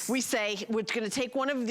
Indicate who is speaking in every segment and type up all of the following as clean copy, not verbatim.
Speaker 1: we say we're gonna take one of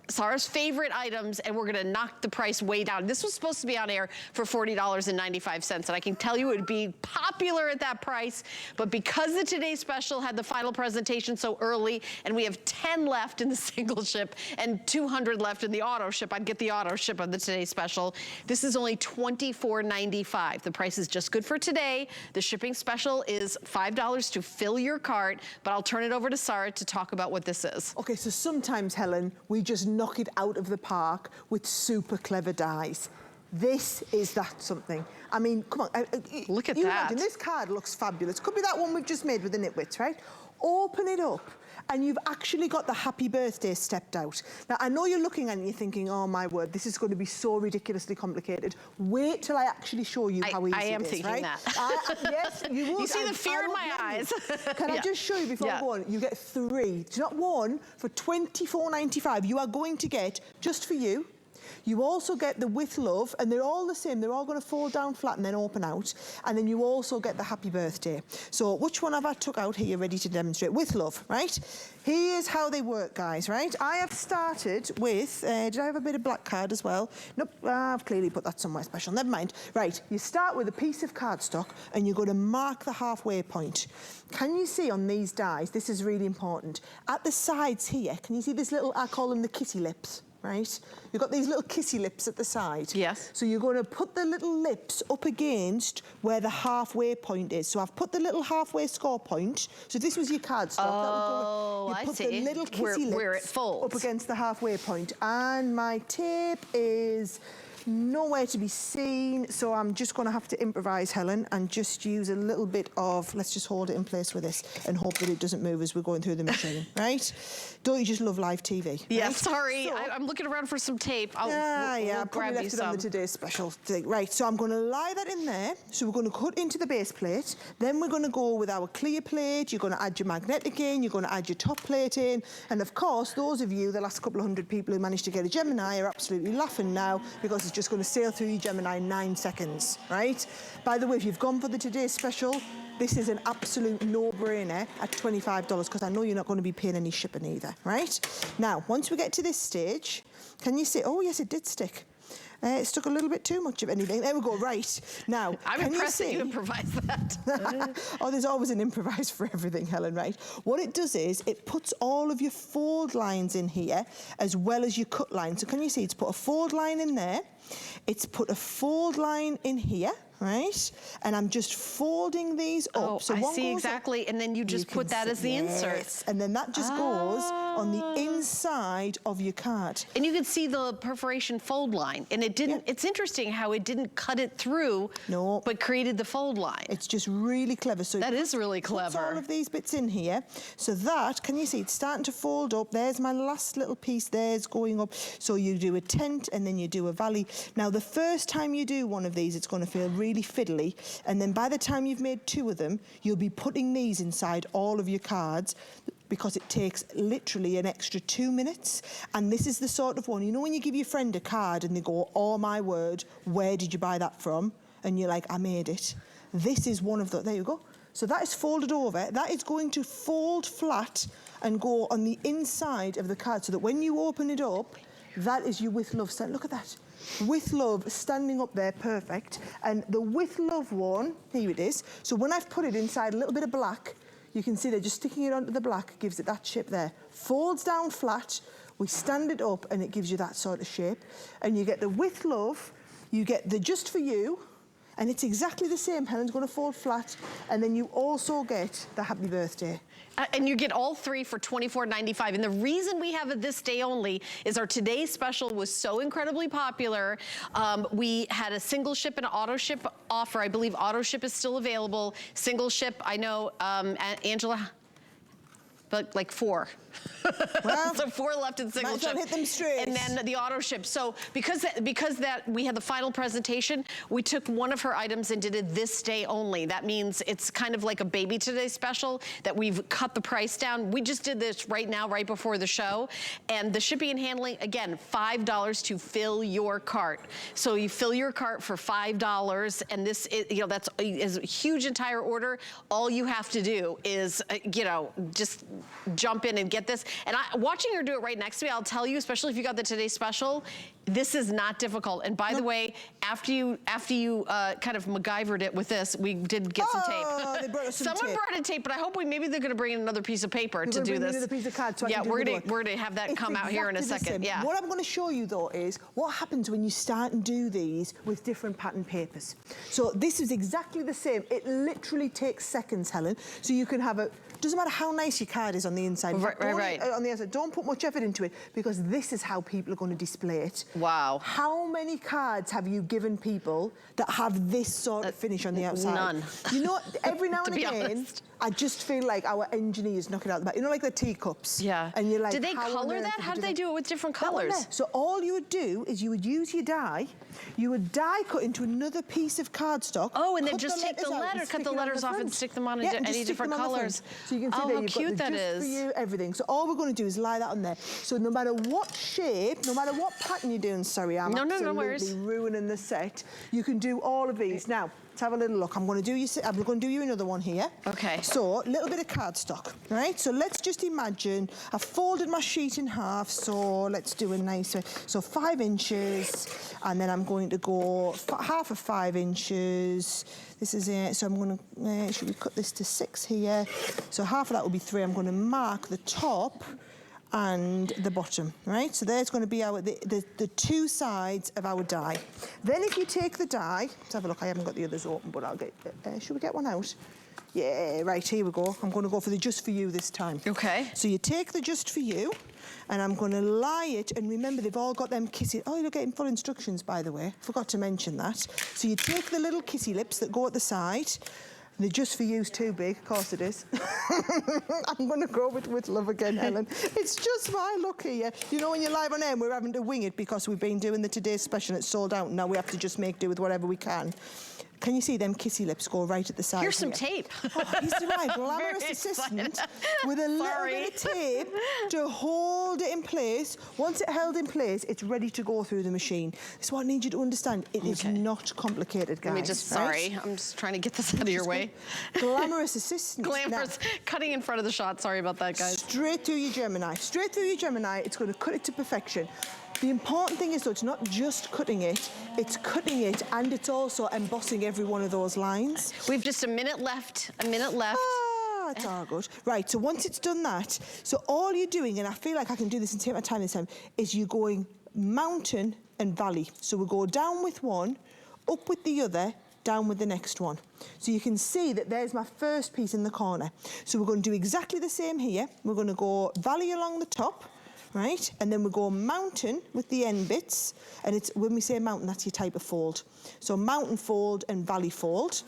Speaker 1: Sarah's favorite items and we're gonna knock the price way down. This was supposed to be on air for $40.95, and I can tell you it would be popular at that price, but because the Today Special had the final presentation so early, and we have 10 left in the single ship and 200 left in the auto ship, I'd get the auto ship of the Today Special. This is only $24.95. The price is just good for today. The shipping special is $5 to fill your cart, but I'll turn it over to Sarah to talk about what this is.
Speaker 2: Okay, so sometimes, Helen, we just knock it out of the park with super clever dies. This is that something. I mean, come on.
Speaker 1: Look at
Speaker 2: you
Speaker 1: that.
Speaker 2: Imagine, this card looks fabulous. Could be that one we've just made with the nitwits, right? Open it up, and you've actually got the happy birthday stepped out. Now, I know you're looking at it and you're thinking, oh my word, this is going to be so ridiculously complicated. Wait till I actually show you how easy it is, right?
Speaker 1: I am thinking that.
Speaker 2: Yes, you will.
Speaker 1: You see the fear in my eyes.
Speaker 2: Can I just show you before I go on? You get 3. It's not one for $24.95. You are going to get, just for you, you also get the With Love, and they're all the same. They're all going to fold down flat and then open out. And then you also get the Happy Birthday. So which one have I took out here ready to demonstrate? With Love, right? Here's how they work, guys, right? I have started with, did I have a bit of black card as well? Nope, I've clearly put that somewhere special. Never mind. Right, you start with a piece of cardstock and you're going to mark the halfway point. Can you see on these dies, this is really important, at the sides here, can you see this little, I call them the kitty lips? Right? You've got these little kissy lips at the side.
Speaker 1: Yes.
Speaker 2: So you're going to put the little lips up against where the halfway point is. So I've put the little halfway score point. So this was your cardstock.
Speaker 1: Oh,
Speaker 2: you put the little kissy lips
Speaker 1: where it folds
Speaker 2: up against the halfway point. And my tape is nowhere to be seen, so I'm just going to have to improvise, Helen, and just use a little bit of, let's just hold it in place with this and hope that it doesn't move as we're going through the machine, right? Don't you just love live TV? Right?
Speaker 1: Yeah, sorry, so, I'm looking around for some tape. We'll grab you some.
Speaker 2: On the Today Special thing. Right, so I'm going to lie that in there. So we're going to cut into the base plate. Then we're going to go with our clear plate. You're going to add your magnetic in. You're going to add your top plate in. And of course, those of you, the last couple of hundred people who managed to get a Gemini are absolutely laughing now because it's just going to sail through your Gemini in 9 seconds, right? By the way, if you've gone for the Today Special, this is an absolute no-brainer at $25 because I know you're not going to be paying any shipping either, right? Now, once we get to this stage, can you see? Oh, yes, it did stick. It stuck a little bit too much of anything. There we go, right. Now,
Speaker 1: I'm impressed that you improvised that.
Speaker 2: Oh, there's always an improvise for everything, Helen, right? What it does is it puts all of your fold lines in here as well as your cut lines. So can you see it's put a fold line in there. It's put a fold line in here, right? And I'm just folding these up.
Speaker 1: Oh,
Speaker 2: so
Speaker 1: I
Speaker 2: one
Speaker 1: see
Speaker 2: goes
Speaker 1: exactly,
Speaker 2: up,
Speaker 1: and then you just put that as the insert.
Speaker 2: And then that just goes on the inside of your card.
Speaker 1: And you can see the perforation fold line, and it didn't, it's interesting how it didn't cut it through, but created the fold line.
Speaker 2: It's just really clever. So
Speaker 1: that is really clever.
Speaker 2: All of these bits in here. So that, can you see, it's starting to fold up. There's my last little piece, there's going up. So you do a tent, and then you do a valley. Now, the first time you do one of these, it's going to feel really fiddly, and then by the time you've made 2 of them, you'll be putting these inside all of your cards because it takes literally an extra 2 minutes. And this is the sort of one, you know when you give your friend a card and they go, oh my word, where did you buy that from? And you're like, I made it. This is one of the, there you go. So that is folded over. That is going to fold flat and go on the inside of the card so that when you open it up, that is your With Love stand. Look at that. With Love standing up there, perfect. And the With Love one, here it is. So when I've put it inside a little bit of black, you can see they're just sticking it onto the black, gives it that shape there. Folds down flat, we stand it up and it gives you that sort of shape. And you get the With Love, you get the Just For You, and it's exactly the same. Helen's going to fold flat, and then you also get the Happy Birthday.
Speaker 1: And you get all 3 for $24.95. And the reason we have it this day only is our Today Special was so incredibly popular. We had a single ship and auto ship offer. I believe auto ship is still available. Single ship, I know, Angela, but like 4. Well, so 4 left in single ship.
Speaker 2: Hit them straight.
Speaker 1: And then the auto ship. So because that we had the final presentation, we took one of her items and did it this day only. That means it's kind of like a Baby Today Special that we've cut the price down. We just did this right now, right before the show. And the shipping and handling, again, $5 to fill your cart. So you fill your cart for $5, and this is, you know, that's a huge entire order. All you have to do is, you know, just jump in and get this. And watching her do it right next to me, I'll tell you, especially if you got the Today Special, this is not difficult. And by the way, after you kind of MacGyvered it with this, we did get some tape.
Speaker 2: They brought us some
Speaker 1: Someone
Speaker 2: tape.
Speaker 1: brought a tape, but I hope maybe they're gonna bring in another piece of paper to do this.
Speaker 2: Another piece of card so
Speaker 1: yeah,
Speaker 2: I can
Speaker 1: we're
Speaker 2: do
Speaker 1: gonna have that come out here in a second. Yeah.
Speaker 2: What I'm going to show you though is what happens when you start and do these with different pattern papers. So this is exactly the same. It literally takes seconds, Helen. So you can have a. Doesn't matter how nice your card is on the inside.
Speaker 1: Right.
Speaker 2: On the outside, don't put much effort into it because this is how people are going to display it.
Speaker 1: Wow.
Speaker 2: How many cards have you given people that have this sort of finish on the outside?
Speaker 1: None.
Speaker 2: You know, every now and
Speaker 1: To be
Speaker 2: again,
Speaker 1: honest.
Speaker 2: I just feel like our engineers knock it out the back. You know, like the teacups.
Speaker 1: Yeah.
Speaker 2: And you're like,
Speaker 1: did they
Speaker 2: how
Speaker 1: color
Speaker 2: on
Speaker 1: that?
Speaker 2: earth
Speaker 1: How did they do it with different
Speaker 2: that one
Speaker 1: colors?
Speaker 2: there. So all you would do is you would use your die, you would die cut into another piece of cardstock.
Speaker 1: Oh, and then
Speaker 2: cut
Speaker 1: just take the
Speaker 2: letters out
Speaker 1: letter,
Speaker 2: and
Speaker 1: cut
Speaker 2: stick
Speaker 1: the
Speaker 2: it on
Speaker 1: letters off and
Speaker 2: front.
Speaker 1: stick them on
Speaker 2: Yeah, and just
Speaker 1: any
Speaker 2: stick
Speaker 1: different
Speaker 2: them on the
Speaker 1: colors.
Speaker 2: front. So you can see
Speaker 1: Oh,
Speaker 2: there,
Speaker 1: how
Speaker 2: you've got
Speaker 1: cute
Speaker 2: the
Speaker 1: that
Speaker 2: just
Speaker 1: is.
Speaker 2: for you, everything. So all we're going to do is lie that on there. So no matter what shape, no matter what pattern you're doing, sorry, I'm
Speaker 1: No
Speaker 2: absolutely
Speaker 1: worries.
Speaker 2: ruining the set. You can do all of these. Now, let's have a little look. I'm going to do you another one here.
Speaker 1: Okay.
Speaker 2: So, a little bit of cardstock, right? So let's just imagine I've folded my sheet in half. So let's do a nice way. So 5 inches, and then I'm going to go half of 5 inches. This is it. So I'm going to, should we cut this to 6 here? So half of that will be 3. I'm going to mark the top and the bottom, right? So there's going to be the two sides of our die. Then if you take the die, let's have a look. I haven't got the others open, but I'll get, should we get one out? Yeah, right, here we go. I'm going to go for the just for you this time.
Speaker 1: Okay.
Speaker 2: So you take the just for you, and I'm going to lie it, and remember they've all got them kissy. Oh, you're getting full instructions, by the way. Forgot to mention that. So you take the little kissy lips that go at the side. The just for you's too big, of course it is. I'm going to go with love again, Helen. It's just my luck here. You know, when you're live on air, we're having to wing it because we've been doing the Today Special and it's sold out. Now we have to just make do with whatever we can. Can you see them kissy lips go right at the side?
Speaker 1: Here's some
Speaker 2: here?
Speaker 1: tape.
Speaker 2: Oh, he's my glamorous
Speaker 1: Very
Speaker 2: assistant
Speaker 1: excited.
Speaker 2: with a little bit of tape to hold it in place. Once it's held in place, it's ready to go through the machine. This is what I need you to understand. It is not complicated, guys.
Speaker 1: Let me just,
Speaker 2: right?
Speaker 1: sorry, I'm just trying to get this out of your way.
Speaker 2: Glamorous assistant.
Speaker 1: Glamorous, cutting in front of the shot. Sorry about that, guys.
Speaker 2: Straight through your Gemini. Straight through your Gemini, it's going to cut it to perfection. The important thing is, though, it's not just cutting it, it's cutting it and it's also embossing every one of those lines.
Speaker 1: We've just a minute left,
Speaker 2: Ah, it's all good. Right, so once it's done that, so all you're doing, and I feel like I can do this and take my time this time, is you're going mountain and valley. So we go down with one, up with the other, down with the next one. So you can see that there's my first piece in the corner. So we're going to do exactly the same here. We're going to go valley along the top, right? And then we go mountain with the end bits. And it's when we say mountain, that's your type of fold. So mountain fold and valley fold.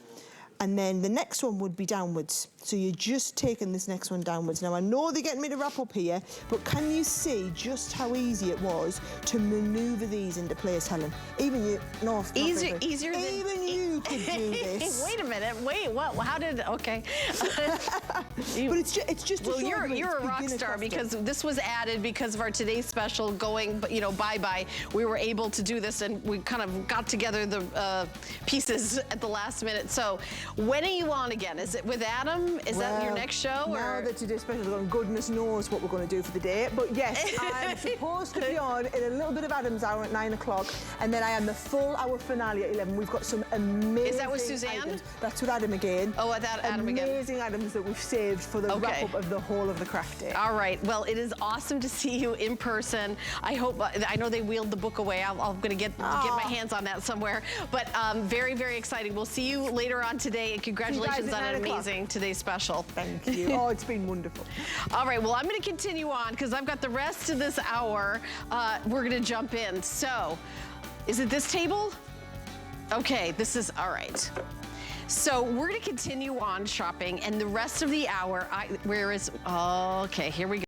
Speaker 2: And then the next one would be downwards. So you're just taking this next one downwards. Now, I know they're getting me to wrap up here, but can you see just how easy it was to manoeuvre these into place, Helen? Even you, no,
Speaker 1: Easier than...
Speaker 2: Even you could do this.
Speaker 1: Wait a minute, wait, what, how did, okay.
Speaker 2: But it's just to
Speaker 1: well,
Speaker 2: show
Speaker 1: you're
Speaker 2: you
Speaker 1: a rock star because this was added because of our Today's Special going, you know, bye-bye. We were able to do this and we kind of got together the pieces at the last minute. So when are you on again? Is it with Adam? Is that your next show?
Speaker 2: Now that Today's Special is on, goodness knows what we're going to do for the day. But yes, I'm supposed to be on in a little bit of Adam's hour at 9 o'clock, and then I am the full hour finale at 11. We've got some amazing
Speaker 1: Is that with Suzanne?
Speaker 2: items. That's with Adam again.
Speaker 1: Oh, with that Adam again.
Speaker 2: Amazing items that we've saved for the wrap-up of the whole of the craft day.
Speaker 1: All right. Well, it is awesome to see you in person. I hope, I know they wheeled the book away. I'm going to get my hands on that somewhere. But very, very exciting. We'll see you later on today, and congratulations on an amazing Today's Special.
Speaker 2: Thank you. Oh, it's been wonderful.
Speaker 1: All right. Well, I'm going to continue on because I've got the rest of this hour. We're going to jump in. So, is it this table? Okay. This is, all right. So we're going to continue on shopping, and the rest of the hour, okay, here we go.